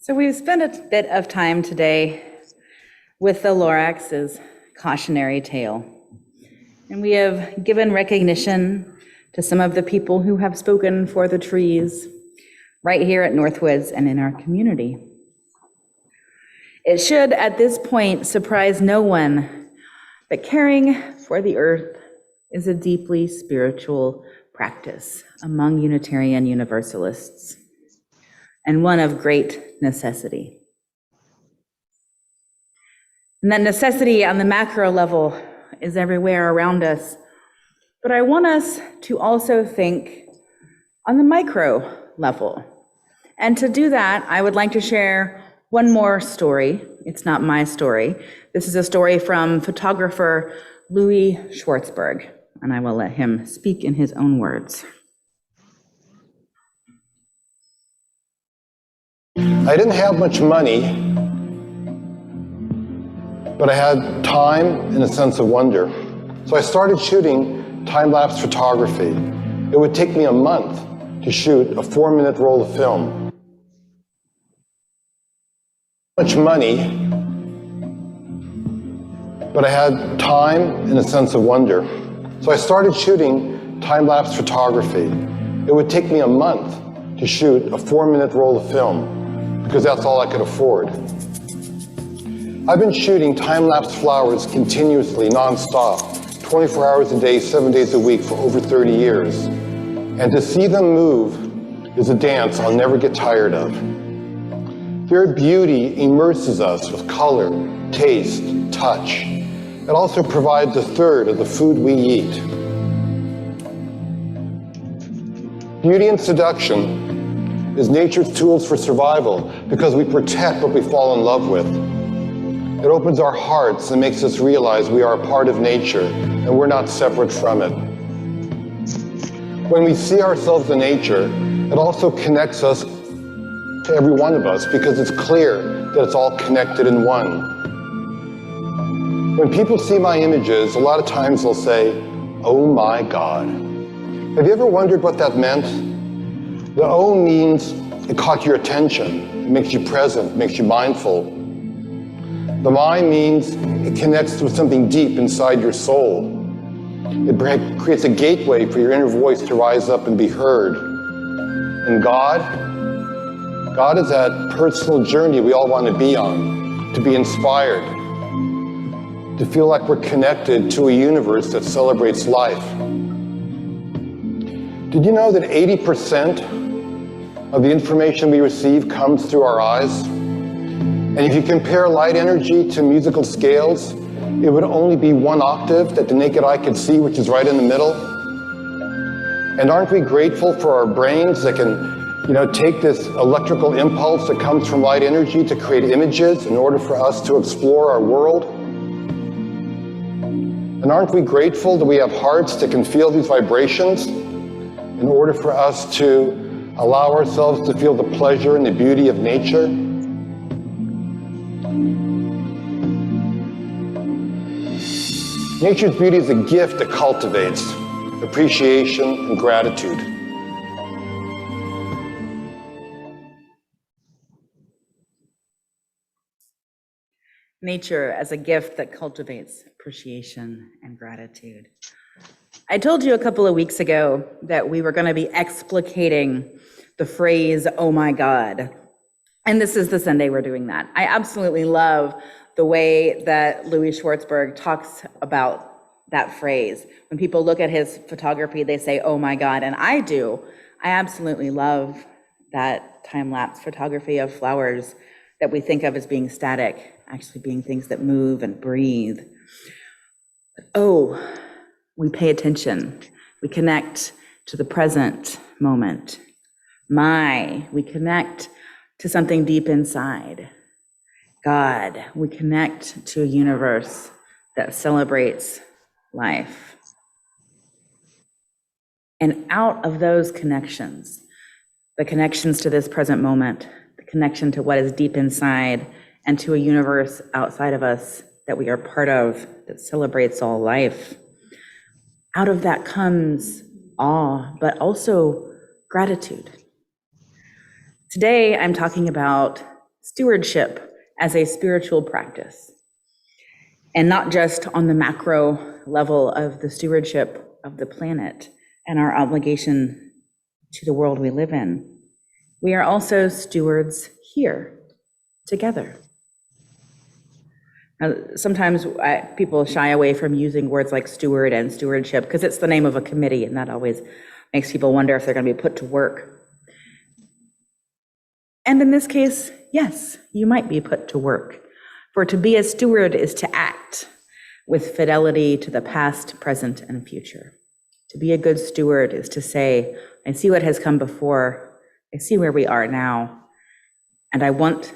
So we've spent a bit of time today with the Lorax's cautionary tale, and we have given recognition to some of the people who have spoken for the trees right here at Northwoods and in our community. It should, at this point, surprise no one that caring for the earth is a deeply spiritual practice among Unitarian Universalists, and one of great necessity. And that necessity on the macro level is everywhere around us. But I want us to also think on the micro level. And to do that, I would like to share one more story. It's not my story. This is a story from photographer Louis Schwartzberg, and I will let him speak in his own words. I didn't have much money, but I had time and a sense of wonder. So I started shooting time-lapse photography. It would take me a month to shoot a 4-minute roll of film. Much money, but I had time and a sense of wonder. So I started shooting time-lapse photography. It would take me a month to shoot a 4-minute roll of film, because that's all I could afford. I've been shooting time-lapse flowers continuously, non-stop, 24 hours a day, 7 days a week for over 30 years. And to see them move is a dance I'll never get tired of. Their beauty immerses us with color, taste, touch. It also provides a third of the food we eat. Beauty and seduction is nature's tools for survival because we protect what we fall in love with. It opens our hearts and makes us realize we are a part of nature and we're not separate from it. When we see ourselves in nature, it also connects us to every one of us because it's clear that it's all connected in one. When people see my images, a lot of times they'll say, "Oh my God." Have you ever wondered what that meant? The O means it caught your attention, it makes you present, makes you mindful. The my means it connects with something deep inside your soul. It creates a gateway for your inner voice to rise up and be heard. And God is that personal journey we all want to be on, to be inspired, to feel like we're connected to a universe that celebrates life. Did you know that 80% of the information we receive comes through our eyes? And if you compare light energy to musical scales, it would only be 1 octave that the naked eye could see, which is right in the middle. And aren't we grateful for our brains that can, take this electrical impulse that comes from light energy to create images in order for us to explore our world? And aren't we grateful that we have hearts that can feel these vibrations in order for us to allow ourselves to feel the pleasure and the beauty of nature? Nature's beauty is a gift that cultivates appreciation and gratitude. Nature as a gift that cultivates appreciation and gratitude. I told you a couple of weeks ago that we were going to be explicating the phrase, "Oh my God." And this is the Sunday we're doing that. I absolutely love the way that Louis Schwartzberg talks about that phrase. When people look at his photography, they say, "Oh my God," and I do. I absolutely love that time-lapse photography of flowers that we think of as being static, actually being things that move and breathe. Oh, we pay attention. We connect to the present moment. We connect to something deep inside. God, we connect to a universe that celebrates life. And out of those connections, the connections to this present moment, the connection to what is deep inside, and to a universe outside of us that we are part of, that celebrates all life, out of that comes awe, but also gratitude. Today, I'm talking about stewardship as a spiritual practice, and not just on the macro level of the stewardship of the planet and our obligation to the world we live in. We are also stewards here, together. Now, sometimes people shy away from using words like steward and stewardship because it's the name of a committee, and that always makes people wonder if they're going to be put to work. And in this case, yes, you might be put to work. For to be a steward is to act with fidelity to the past, present, and future. To be a good steward is to say, I see what has come before, I see where we are now, and I want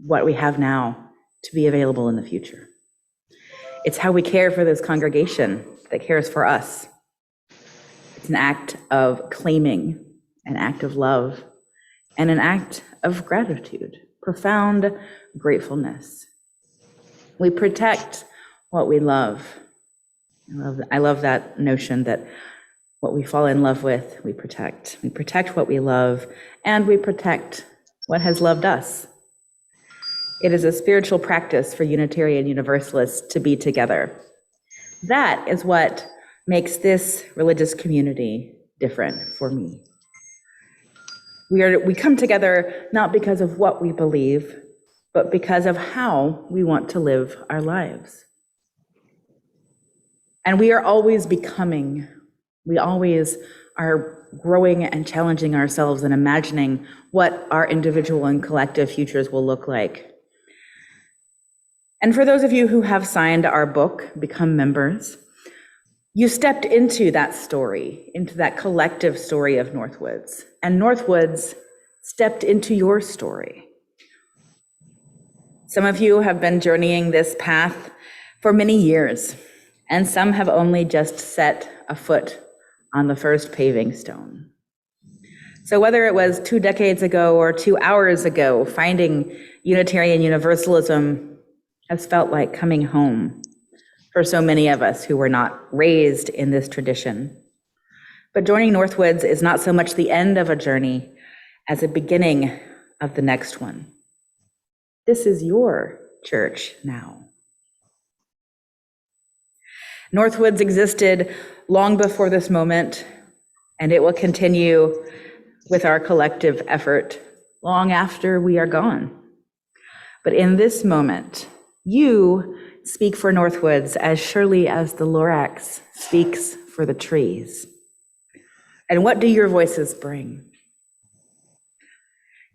what we have now to be available in the future. It's how we care for this congregation that cares for us. It's an act of claiming, an act of love, and an act of gratitude, profound gratefulness. We protect what we love. I love that notion that what we fall in love with, we protect. We protect what we love, and we protect what has loved us. It is a spiritual practice for Unitarian Universalists to be together. That is what makes this religious community different for me. We come together not because of what we believe, but because of how we want to live our lives. And we are always becoming. We always are growing and challenging ourselves and imagining what our individual and collective futures will look like. And for those of you who have signed our book, Become Members, you stepped into that story, into that collective story of Northwoods. And Northwoods stepped into your story. Some of you have been journeying this path for many years, and some have only just set a foot on the first paving stone. So whether it was 2 decades ago or 2 hours ago, finding Unitarian Universalism has felt like coming home for so many of us who were not raised in this tradition. But joining Northwoods is not so much the end of a journey as a beginning of the next one. This is your church now. Northwoods existed long before this moment, and it will continue with our collective effort long after we are gone. But in this moment, you speak for Northwoods as surely as the Lorax speaks for the trees. And what do your voices bring?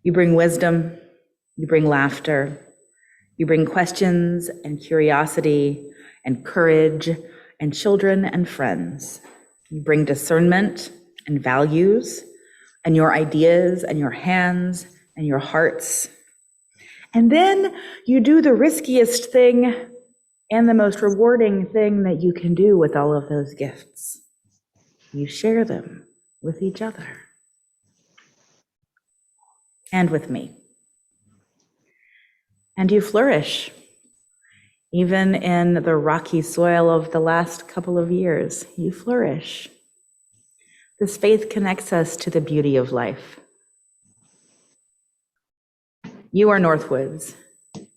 You bring wisdom, you bring laughter, you bring questions and curiosity and courage and children and friends. You bring discernment and values and your ideas and your hands and your hearts. And then you do the riskiest thing and the most rewarding thing that you can do with all of those gifts. You share them with each other and with me. And you flourish, even in the rocky soil of the last couple of years. You flourish. This faith connects us to the beauty of life. You are Northwoods,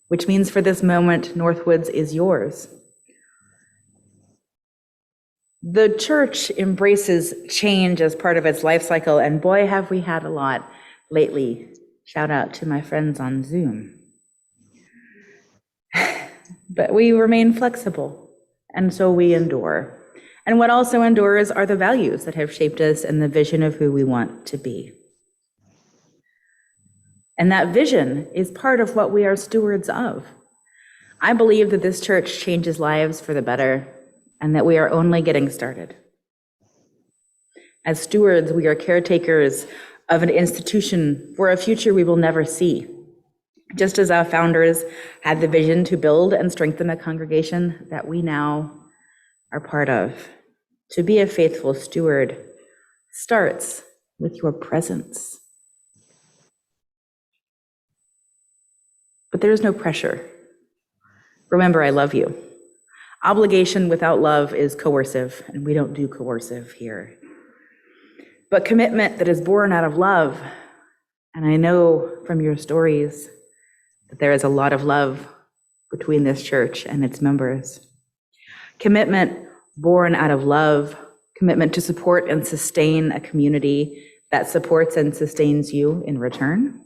which means for this moment, Northwoods is yours. The church embraces change as part of its life cycle, and boy, have we had a lot lately. Shout out to my friends on Zoom. But we remain flexible, and so we endure. And what also endures are the values that have shaped us and the vision of who we want to be. And that vision is part of what we are stewards of. I believe that this church changes lives for the better, and that we are only getting started. As stewards, we are caretakers of an institution for a future we will never see. Just as our founders had the vision to build and strengthen a congregation that we now are part of. To be a faithful steward starts with your presence. But there is no pressure. Remember, I love you. Obligation without love is coercive, and we don't do coercive here. But commitment that is born out of love, and I know from your stories that there is a lot of love between this church and its members. Commitment born out of love, commitment to support and sustain a community that supports and sustains you in return.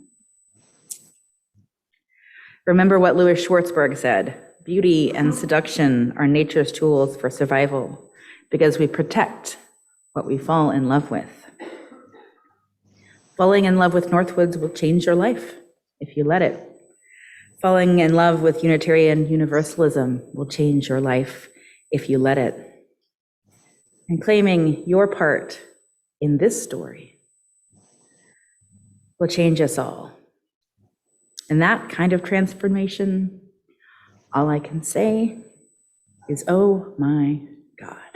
Remember what Louis Schwartzberg said, beauty and seduction are nature's tools for survival because we protect what we fall in love with. Falling in love with Northwoods will change your life if you let it. Falling in love with Unitarian Universalism will change your life if you let it. And claiming your part in this story will change us all. And that kind of transformation, all I can say is, oh my God.